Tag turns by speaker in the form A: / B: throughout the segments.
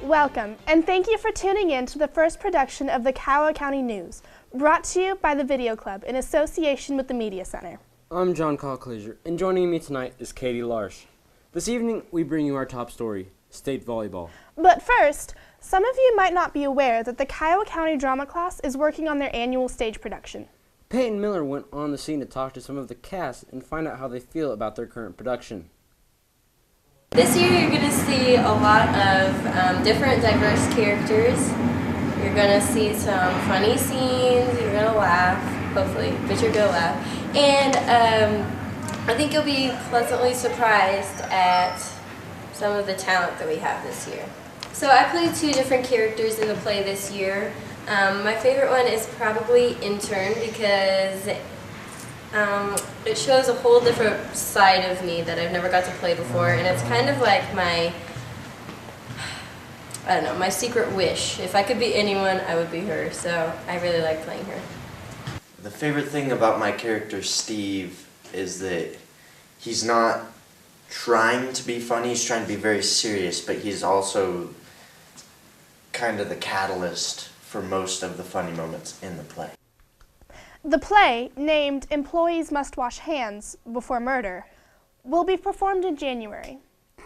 A: Welcome, and thank you for tuning in to the first production of the Kiowa County News, brought to you by the Video Club in association with the Media Center.
B: I'm John Cockleasier, and joining me tonight is Katie Larsch. This evening, we bring you our top story, state volleyball.
A: But first, some of you might not be aware that the Kiowa County Drama Class is working on their annual stage production.
B: Peyton Miller went on the scene to talk to some of the cast and find out how they feel about their current production.
C: This year you're going to see a lot of different diverse characters. You're going to see some funny scenes, you're going to laugh, hopefully, but you're going to laugh. And I think you'll be pleasantly surprised at some of the talent that we have this year. So I played two different characters in the play this year. My favorite one is probably Intern because it shows a whole different side of me that I've never got to play before, and it's kind of like my secret wish. If I could be anyone, I would be her, so I really like playing her.
D: The favorite thing about my character, Steve, is that he's not trying to be funny, he's trying to be very serious, but he's also kind of the catalyst for most of the funny moments in the play.
A: The play, named Employees Must Wash Hands Before Murder, will be performed in January.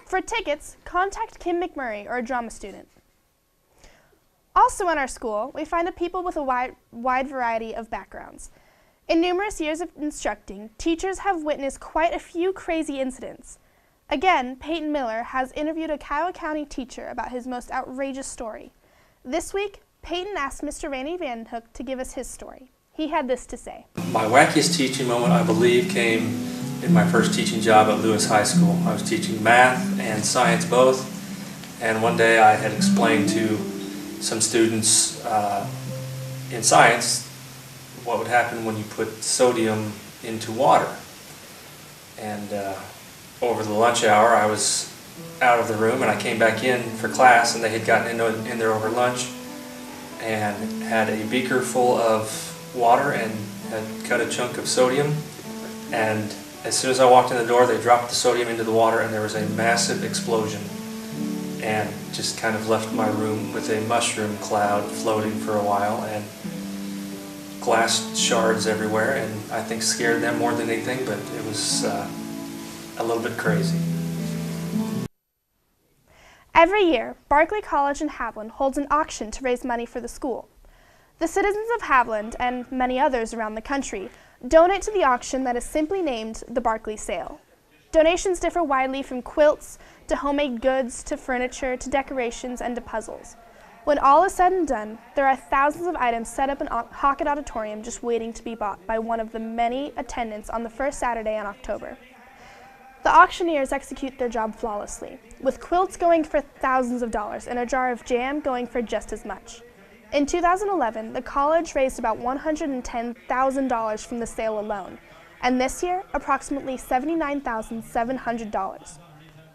A: For tickets, contact Kim McMurray or a drama student. Also in our school, we find a people with a wide variety of backgrounds. In numerous years of instructing, teachers have witnessed quite a few crazy incidents. Again, Peyton Miller has interviewed a Kiowa County teacher about his most outrageous story. This week, Peyton asked Mr. Randy Van Hook to give us his story. He had this to say.
E: My wackiest teaching moment, I believe, came in my first teaching job at Lewis High School. I was teaching math and science both, and one day I had explained to some students in science what would happen when you put sodium into water. And over the lunch hour, I was out of the room and I came back in for class, and they had gotten in there over lunch and had a beaker full of water and had cut a chunk of sodium, and as soon as I walked in the door they dropped the sodium into the water and there was a massive explosion and just kind of left my room with a mushroom cloud floating for a while and glass shards everywhere, and I think scared them more than anything, but it was a little bit crazy.
A: Every year, Barclay College in Haviland holds an auction to raise money for the school. The citizens of Haviland, and many others around the country, donate to the auction that is simply named the Barclay Sale. Donations differ widely from quilts, to homemade goods, to furniture, to decorations, and to puzzles. When all is said and done, there are thousands of items set up in Hockett Auditorium just waiting to be bought by one of the many attendants on the first Saturday in October. The auctioneers execute their job flawlessly, with quilts going for thousands of dollars and a jar of jam going for just as much. In 2011, the college raised about $110,000 from the sale alone, and this year, approximately $79,700.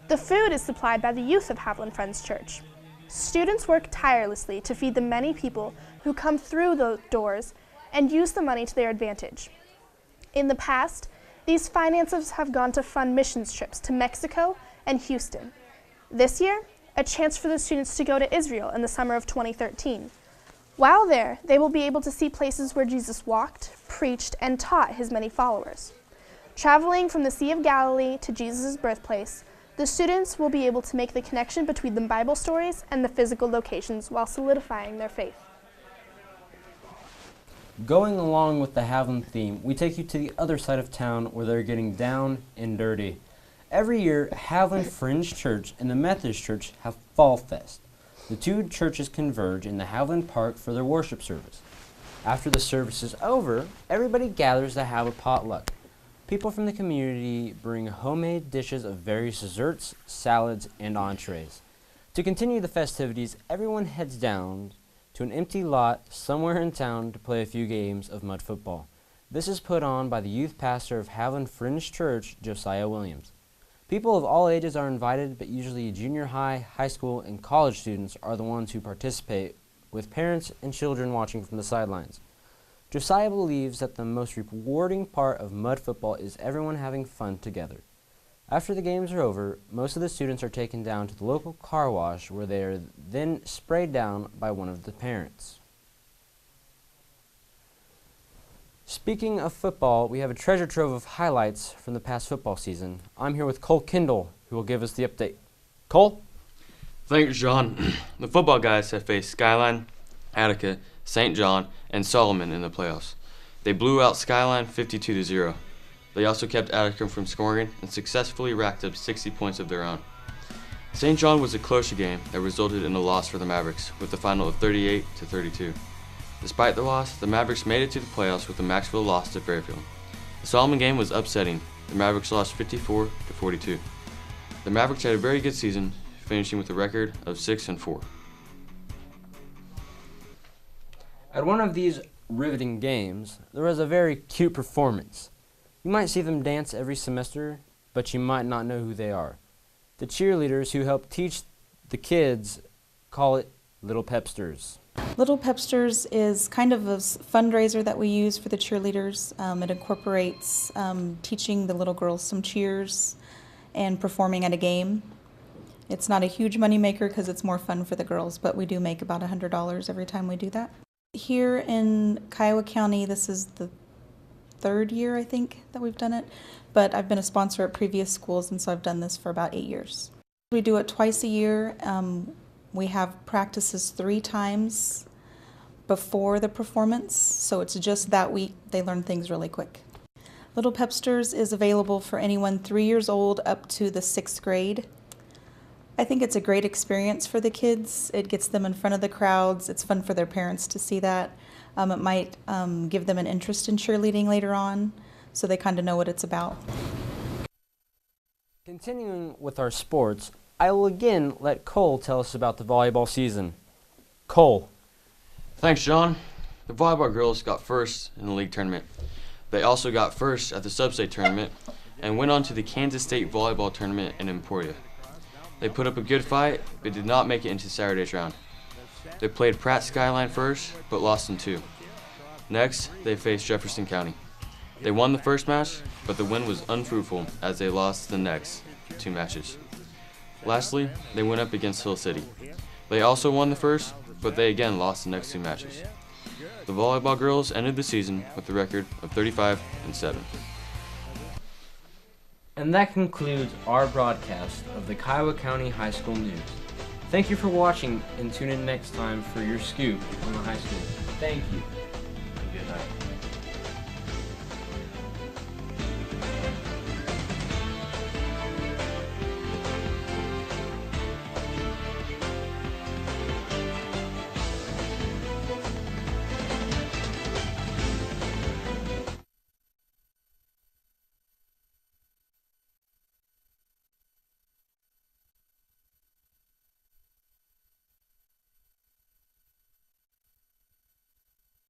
A: The food is supplied by the youth of Haviland Friends Church. Students work tirelessly to feed the many people who come through the doors and use the money to their advantage. In the past, these finances have gone to fund missions trips to Mexico and Houston. This year, a chance for the students to go to Israel in the summer of 2013. While there, they will be able to see places where Jesus walked, preached, and taught his many followers. Traveling from the Sea of Galilee to Jesus' birthplace, the students will be able to make the connection between the Bible stories and the physical locations while solidifying their faith.
B: Going along with the Haviland theme, we take you to the other side of town where they're getting down and dirty. Every year, Haviland Fringe Church and the Methodist Church have Fall Fest. The two churches converge in the Haviland Park for their worship service. After the service is over, everybody gathers to have a potluck. People from the community bring homemade dishes of various desserts, salads, and entrees. To continue the festivities, everyone heads down to an empty lot somewhere in town to play a few games of mud football. This is put on by the youth pastor of Haviland Fringe Church, Josiah Williams. People of all ages are invited, but usually junior high, high school, and college students are the ones who participate, with parents and children watching from the sidelines. Josiah believes that the most rewarding part of mud football is everyone having fun together. After the games are over, most of the students are taken down to the local car wash where they are then sprayed down by one of the parents. Speaking of football, we have a treasure trove of highlights from the past football season. I'm here with Cole Kendall, who will give us the update. Cole?
F: Thanks, John. The football guys have faced Skyline, Attica, St. John, and Solomon in the playoffs. They blew out Skyline 52-0. They also kept Attica from scoring and successfully racked up 60 points of their own. St. John was a closer game that resulted in a loss for the Mavericks, with a final of 38-32. Despite the loss, the Mavericks made it to the playoffs with a Maxville loss to Fairfield. The Solomon game was upsetting. The Mavericks lost 54-42. The Mavericks had a very good season, finishing with a record of 6-4.
B: At one of these riveting games, there was a very cute performance. You might see them dance every semester, but you might not know who they are. The cheerleaders who help teach the kids call it Little Pepsters.
G: Little Pepsters is kind of a fundraiser that we use for the cheerleaders. It incorporates teaching the little girls some cheers and performing at a game. It's not a huge moneymaker because it's more fun for the girls, but we do make about $100 every time we do that. Here in Kiowa County, this is the third year, I think, that we've done it, but I've been a sponsor at previous schools, and so I've done this for about 8 years. We do it twice a year. We have practices 3 times before the performance, so it's just that week they learn things really quick. Little Pepsters is available for anyone 3 years old up to the 6th grade. I think it's a great experience for the kids. It gets them in front of the crowds. It's fun for their parents to see that. It might give them an interest in cheerleading later on, so they kind of know what it's about.
B: Continuing with our sports, I will again let Cole tell us about the volleyball season. Cole.
F: Thanks, John. The volleyball girls got first in the league tournament. They also got first at the sub-state tournament and went on to the Kansas State volleyball tournament in Emporia. They put up a good fight, but did not make it into Saturday's round. They played Pratt Skyline first, but lost in 2. Next, they faced Jefferson County. They won the first match, but the win was unfruitful as they lost the next 2 matches. Lastly, they went up against Hill City. They also won the first, but they again lost the next 2 matches. The volleyball girls ended the season with a record of 35-7.
B: And that concludes our broadcast of the Kiowa County High School News. Thank you for watching, and tune in next time for your scoop on the high school. Thank you. Good night.